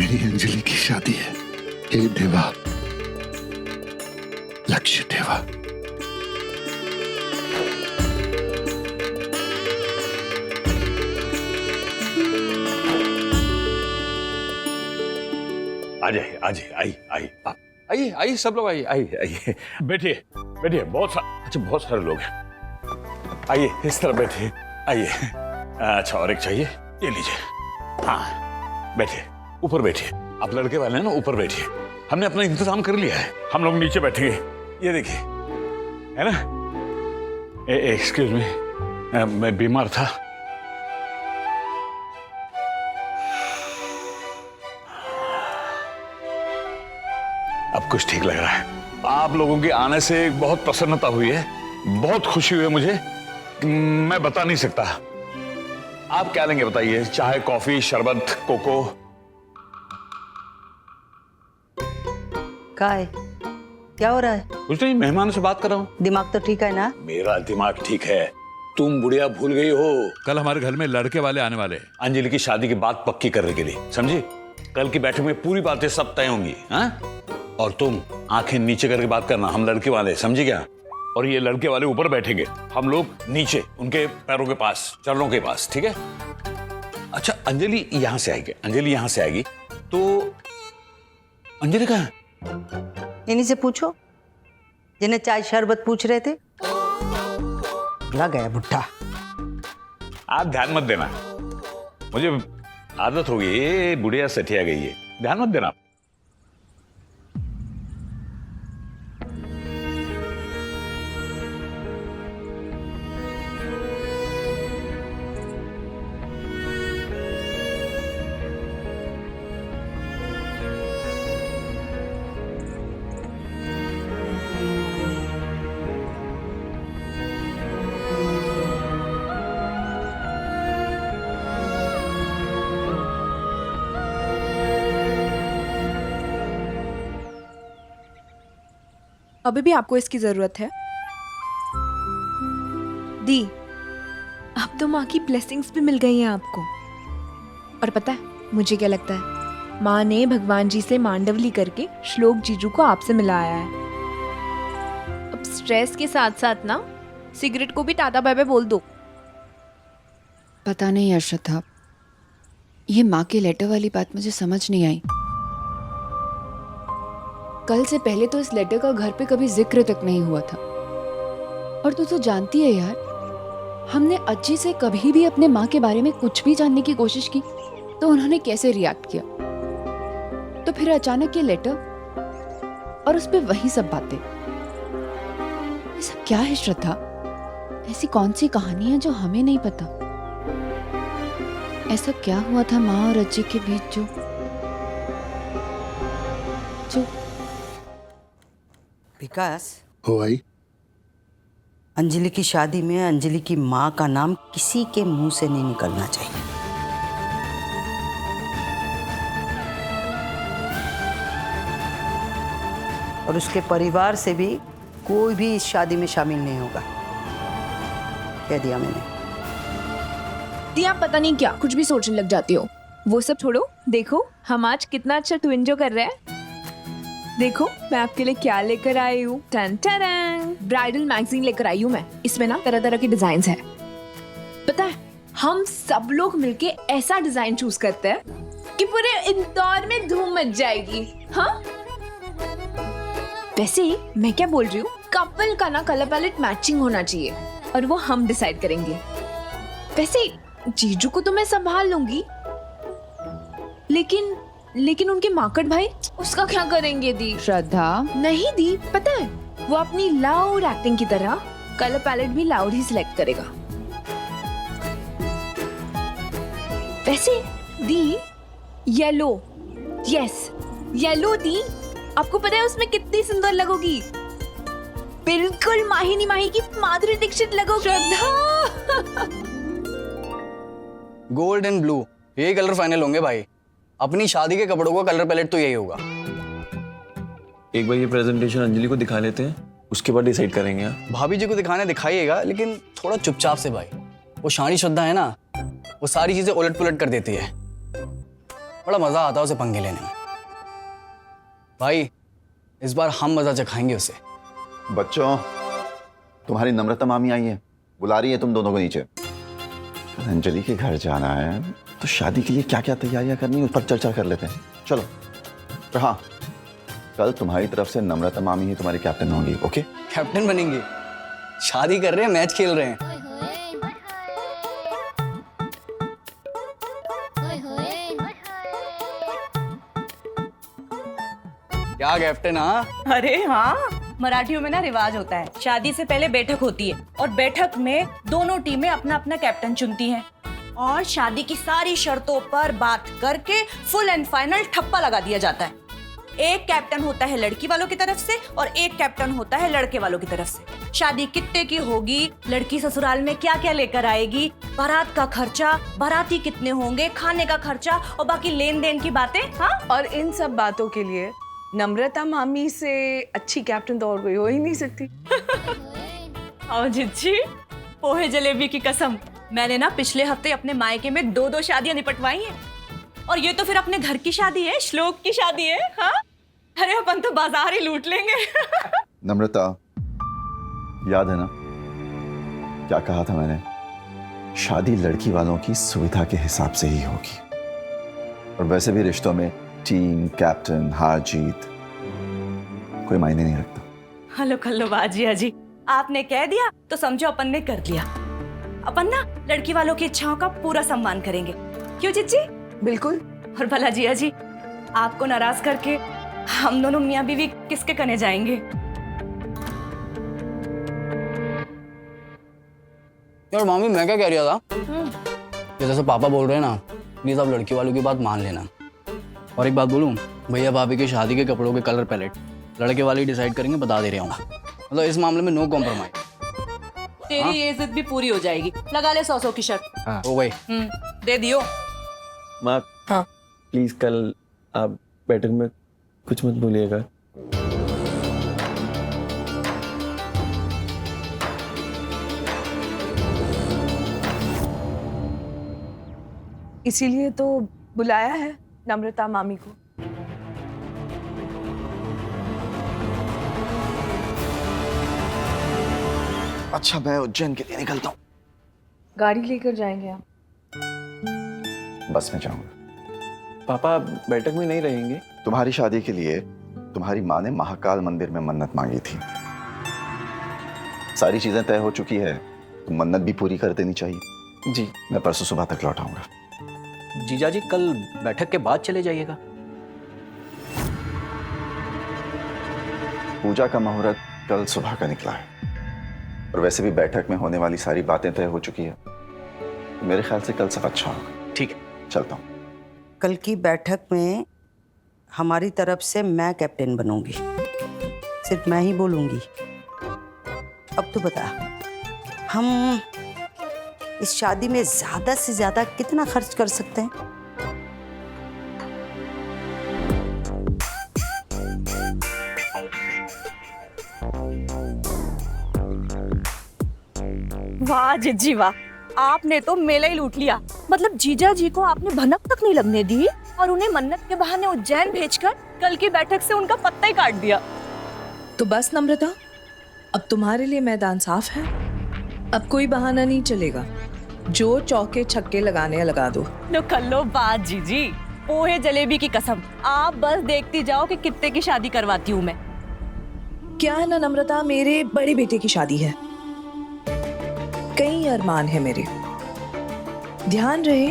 मेरी अंजलि की शादी है। हे देवा, लक्ष्य देवा। आ जाइए, आ जाइए, आइए आइए आइए आइए, सब लोग आइए आइए आइए, बैठिए बैठिए। बहुत सारे लोग हैं। आइए इस तरफ बैठिए, आइए। अच्छा, और एक चाहिए, ये लीजिए। हाँ बैठिए, ऊपर बैठिए। आप लड़के वाले हैं ना, ऊपर बैठिए। हमने अपना इंतजाम कर लिया है, हम लोग नीचे बैठेंगे। ये देखिए, है ना। एक्सक्यूज मी, मैं बीमार था। अब कुछ ठीक लग रहा है। आप लोगों के आने से बहुत प्रसन्नता हुई है, बहुत खुशी हुई है मुझे, मैं बता नहीं सकता। आप क्या लेंगे बताइए? चाय, कॉफी, शरबत, कोको? क्या हो रहा है? कुछ नहीं, मेहमानों से बात कर रहा हूँ। दिमाग तो ठीक है ना? मेरा दिमाग ठीक है, तुम बुढ़िया भूल गई हो। कल हमारे घर में लड़के वाले आने वाले हैं। अंजलि की शादी की बात पक्की करने के लिए, समझी? कल की बैठक में पूरी बातें सब तय होंगी। हाँ? और तुम आंखें नीचे करके बात करना, हम लड़के वाले, समझी क्या? और ये लड़के वाले ऊपर बैठेंगे, हम लोग नीचे उनके पैरों के पास, चरणों के पास, ठीक है? अच्छा, अंजलि यहां से आएगी, अंजलि यहां से आएगी, तो अंजलि कहाँ है? इन्हीं से पूछो जिन्हें चाय शरबत पूछ रहे थे। लग गया बुढ़ा। आप ध्यान मत देना, मुझे आदत हो गई, ये बुढ़िया सठिया गई है, ध्यान मत देना। अभी भी आपको इसकी जरूरत है? दी, अब तो माँ की ब्लेसिंग्स भी मिल गई हैं आपको। और पता है मुझे क्या लगता है, माँ ने भगवान जी से मांडवली करके श्लोक जीजू को आपसे मिलाया है। अब स्ट्रेस के साथ साथ ना सिगरेट को भी टाटा बाय बाय बोल दो। पता नहीं अर्षद, ये माँ के लेटर वाली बात मुझे समझ नहीं आई। कल से पहले तो इस लेटर का घर पे कभी जिक्र तक नहीं हुआ था। और तू तो जानती है यार, हमने अज्जी से कभी भी अपने माँ के बारे में कुछ भी जानने की कोशिश की तो उन्होंने कैसे रिएक्ट किया। तो फिर अचानक ये लेटर और उस पे वही सब बातें। ये सब क्या है श्रद्धा? ऐसी कौन सी कहानी है जो हमें नहीं पता? ऐसा क्या हुआ था माँ और अज्जी के बीच जो विकास, हो आई? अंजलि की शादी में अंजलि की माँ का नाम किसी के मुंह से नहीं निकलना चाहिए। और उसके परिवार से भी कोई भी इस शादी में शामिल नहीं होगा, कह दिया मैंने। दी, आप पता नहीं क्या कुछ भी सोचने लग जाती हो। वो सब छोड़ो, देखो हम आज कितना अच्छा ट्विंजो कर रहे हैं। देखो मैं आपके लिए क्या लेकर आई हूँ। टन टन, ब्राइडल मैगजीन लेकर आई हूँ मैं। इसमें ना तरह तरह के डिजाइन है। पता है हम सब लोग मिलके ऐसा डिजाइन चूज करते हैं कि पूरे इंदौर में धूम मच जाएगी। हाँ, वैसे मैं क्या बोल रही हूँ, कपल का ना कलर पैलेट मैचिंग होना चाहिए और वो हम डिसाइड करेंगे। वैसे जीजू को तो मैं संभाल लूंगी, लेकिन उनके माकड़ भाई, उसका क्या करेंगे दी? श्रद्धा, नहीं दी, पता है वो अपनी लाउड एक्टिंग की तरह कलर पैलेट भी लाउड ही सिलेक्ट करेगा। वैसे दी, येलो, यस येलो दी, आपको पता है उसमें कितनी सुंदर लगोगी। बिल्कुल माहिनी माही की माधुरी दीक्षित लगोगी। श्रद्धा, गोल्ड एंड ब्लू, यही कलर फाइनल होंगे भाई। अपनी शादी के कपड़ों का कलर पैलेट तो यही होगा। एक बार ये प्रेजेंटेशन अंजलि को दिखा लेते हैं, उसके बाद डिसाइड करेंगे। हाँ? भाभी जी को दिखाने दिखाइएगा, लेकिन थोड़ा चुपचाप से भाई। वो शानी श्रद्धा है ना, वो सारी चीजें उलट पुलट कर देती है। बड़ा मजा आता है उसे पंगे लेने में। भाई इस बार हम मजा चखाएंगे उसे। बच्चों, तुम्हारी नम्रता मामी आई है, बुला रही है तुम दोनों को नीचे। अंजलि के घर जाना है तो शादी के लिए क्या क्या तैयारियां करनी है उस पर चर्चा कर लेते हैं। चलो। और हाँ, कल तुम्हारी तरफ से नम्रता मामी ही तुम्हारी कैप्टन होंगी। ओके? कैप्टन बनेंगे? शादी कर रहे हैं, मैच खेल रहे हैं। क्या कैप्टन? हाँ अरे हाँ, मराठियों में ना रिवाज होता है, शादी से पहले बैठक होती है और बैठक में दोनों टीमें अपना अपना कैप्टन चुनती हैं और शादी की सारी शर्तों पर बात करके फुल एंड फाइनल ठप्पा लगा दिया जाता है। एक कैप्टन होता है लड़की वालों की तरफ से और एक कैप्टन होता है लड़के वालों की तरफ से। शादी कितने की होगी, लड़की ससुराल में क्या क्या लेकर आएगी, बारात का खर्चा, बाराती कितने होंगे, खाने का खर्चा और बाकी लेन देन की बातें। हाँ, और इन सब बातों के लिए नम्रता मामी से अच्छी कैप्टन तो और कोई हो ही नहीं सकती। और जिज्जी, पोहे जलेबी की कसम, मैंने ना पिछले हफ्ते अपने मायके में 2-2 शादियां निपटवाई हैं और ये तो फिर अपने घर की शादी है, श्लोक की शादी है। हाँ, अरे अपन तो बाजार ही लूट लेंगे। नम्रता, याद है ना क्या कहा था मैंने? शादी लड़की वालों की सुविधा के हिसाब से ही होगी। और वैसे भी रिश्तों में टीम, कैप्टन, हार जीत कोई मायने नहीं रखता। हेलो खल्लो बाजी अजी, आपने कह दिया तो समझो अपन ने कर लिया। अपन ना लड़की वालों की इच्छाओं का पूरा सम्मान करेंगे, क्यों जिज्जी? बिल्कुल। और भला जी अजी, आपको नाराज करके हम दोनों मियाँ बीवी किसके कने जाएंगे? यार मामी, मैं क्या कह रहा था, जैसे पापा बोल रहे हैं ना, प्लीज आप लड़की वालों की बात मान लेना। और एक बात बोलूं, भैया भाभी की शादी के कपड़ों के कलर पैलेट लड़के वाले डिसाइड करेंगे, बता दे रहा हूँ। मतलब इस मामले में नो कॉम्प्रोमाइज। तेरी ये इज्जत भी पूरी हो जाएगी। लगा ले 100 की शर्त। हो गई। दे दियो। माँ, हाँ। प्लीज कल आप बैठक में कुछ मत भूलिएगा। इसीलिए तो बुलाया है नम्रता मामी को। अच्छा, मैं उज्जैन के लिए निकलता हूँ। गाड़ी लेकर जाएंगे आप? बस में जाऊंगा। पापा बैठक में नहीं रहेंगे? तुम्हारी शादी के लिए तुम्हारी माँ ने महाकाल मंदिर में मन्नत मांगी थी। सारी चीजें तय हो चुकी है, तो मन्नत भी पूरी कर देनी चाहिए। जी। मैं परसों सुबह तक लौट आऊंगा। जीजा जी, कल बैठक के बाद चले जाइएगा। पूजा का मुहूर्त कल सुबह का निकला है और वैसे भी बैठक में होने वाली सारी बातें तय हो चुकी है। मेरे ख्याल से कल सब अच्छा होगा। ठीक है, चलता हूँ। कल की बैठक में हमारी तरफ से मैं कैप्टन बनूंगी, सिर्फ मैं ही बोलूंगी। अब तो बता, हम इस शादी में ज्यादा से ज्यादा कितना खर्च कर सकते हैं? वाह जिज्जी वाह, आपने तो मेला ही लूट लिया। मतलब जीजा जी को आपने भनक तक नहीं लगने दी और उन्हें मन्नत के बहाने उज्जैन भेजकर कल की बैठक से उनका पत्ता ही काट दिया। तो बस नम्रता, अब तुम्हारे लिए मैदान साफ है। अब कोई बहाना नहीं चलेगा, जो चौके छक्के लगाने लगा दो। लो कल्लो बात जीजी, पोहे जलेबी की कसम, आप बस देखती जाओ कि कितने की शादी करवाती हूँ मैं। क्या है ना नम्रता, मेरे बड़े बेटे की शादी है, कई अरमान है मेरे। ध्यान रहे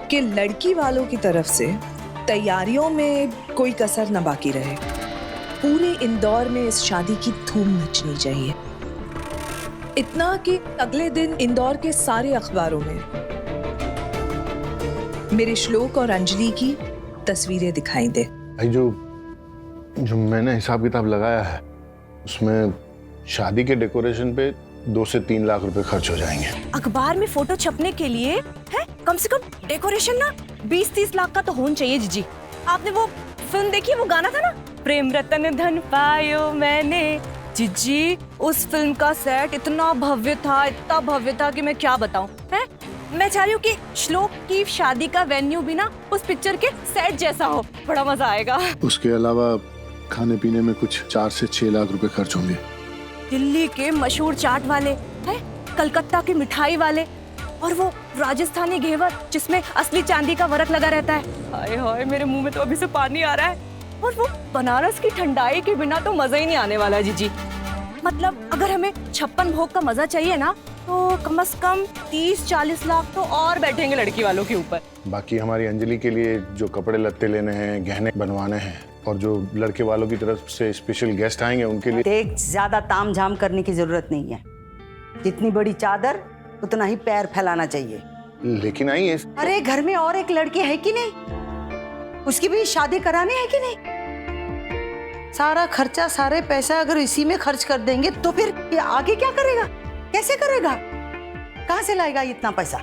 कि लड़की वालों की तरफ से तैयारियों में कोई कसर न बाकी रहे। पूरे इंदौर में इस शादी की धूम मचनी चाहिए, इतना कि अगले दिन इंदौर के सारे अखबारों में मेरे श्लोक और अंजलि की तस्वीरें दिखाई दे। भाई, जो मैंने हिसाब किताब लगाया है उसमें शादी के डेकोरेशन पे 2 से 3 लाख रुपए खर्च हो जाएंगे। अखबार में फोटो छपने के लिए है कम से कम डेकोरेशन ना 20-30 लाख का तो होना चाहिए जीजी। आपने वो फिल्म देखी, वो गाना था ना, प्रेम रतन धन पायो मैंने। जीजी, उस फिल्म का सेट इतना भव्य था कि मैं क्या बताऊं। है मैं चाह रही हूँ कि श्लोक की शादी का वेन्यू भी ना उस पिक्चर के सेट जैसा हो, बड़ा मजा आएगा। उसके अलावा खाने पीने में कुछ 4 से 6 लाख रुपए खर्च होंगे। दिल्ली के मशहूर चाट वाले हैं, कलकत्ता की मिठाई वाले, और वो राजस्थानी घेवर जिसमें असली चांदी का वर्क लगा रहता है। हाय हाय, मेरे मुंह में तो अभी से पानी आ रहा है। और वो बनारस की ठंडाई के बिना तो मजा ही नहीं आने वाला जीजी। मतलब अगर हमें 56 भोग का मजा चाहिए ना, तो कम से कम 30-40 लाख तो और बैठेंगे लड़की वालों के ऊपर। बाकी हमारी अंजलि के लिए जो कपड़े लत्ते लेने हैं, गहने बनवाने हैं, और जो लड़के वालों की तरफ से स्पेशल गेस्ट आएंगे उनके लिए देख, ज्यादा तामझाम करने की जरूरत नहीं है। जितनी बड़ी चादर उतना ही पैर फैलाना चाहिए। लेकिन आई है। अरे घर में और एक लड़की है कि नहीं, उसकी भी शादी करानी है कि नहीं? सारा खर्चा, सारे पैसा अगर इसी में खर्च कर देंगे तो फिर ये आगे क्या करेगा, कैसे करेगा, कहां से लाएगा इतना पैसा?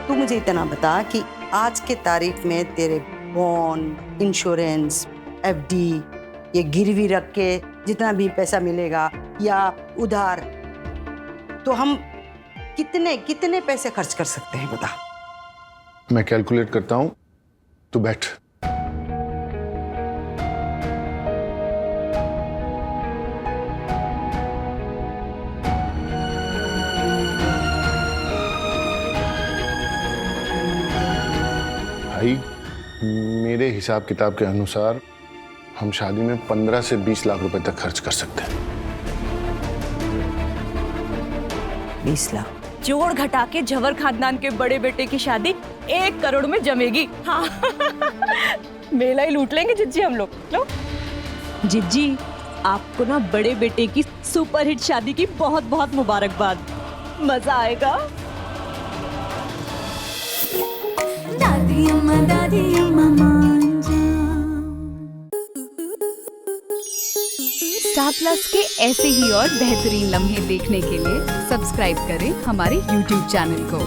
तू मुझे इतना बता कि आज के तारीख में तेरे बॉन्ड, इंश्योरेंस, एफडी, ये गिरवी रख के जितना भी पैसा मिलेगा या उधार, तो हम कितने कितने पैसे खर्च कर सकते हैं बता। मैं कैलकुलेट करता हूं, तू बैठ। भाई, मेरे हिसाब किताब के अनुसार हम शादी में 15 से 20 लाख रुपए तक खर्च कर सकते हैं। 20 लाख जोड़ घटा के झवर खानदान के बड़े बेटे की शादी 1 करोड़ में जमेगी। हाँ मेला ही लूट लेंगे जिज्जी हम लोग। लो जिज्जी, आपको ना बड़े बेटे की सुपरहिट शादी की बहुत बहुत मुबारकबाद। मजा आएगा। दादी अम्मा स्टार प्लस के ऐसे ही और बेहतरीन लम्हे देखने के लिए सब्सक्राइब करें हमारे YouTube चैनल को।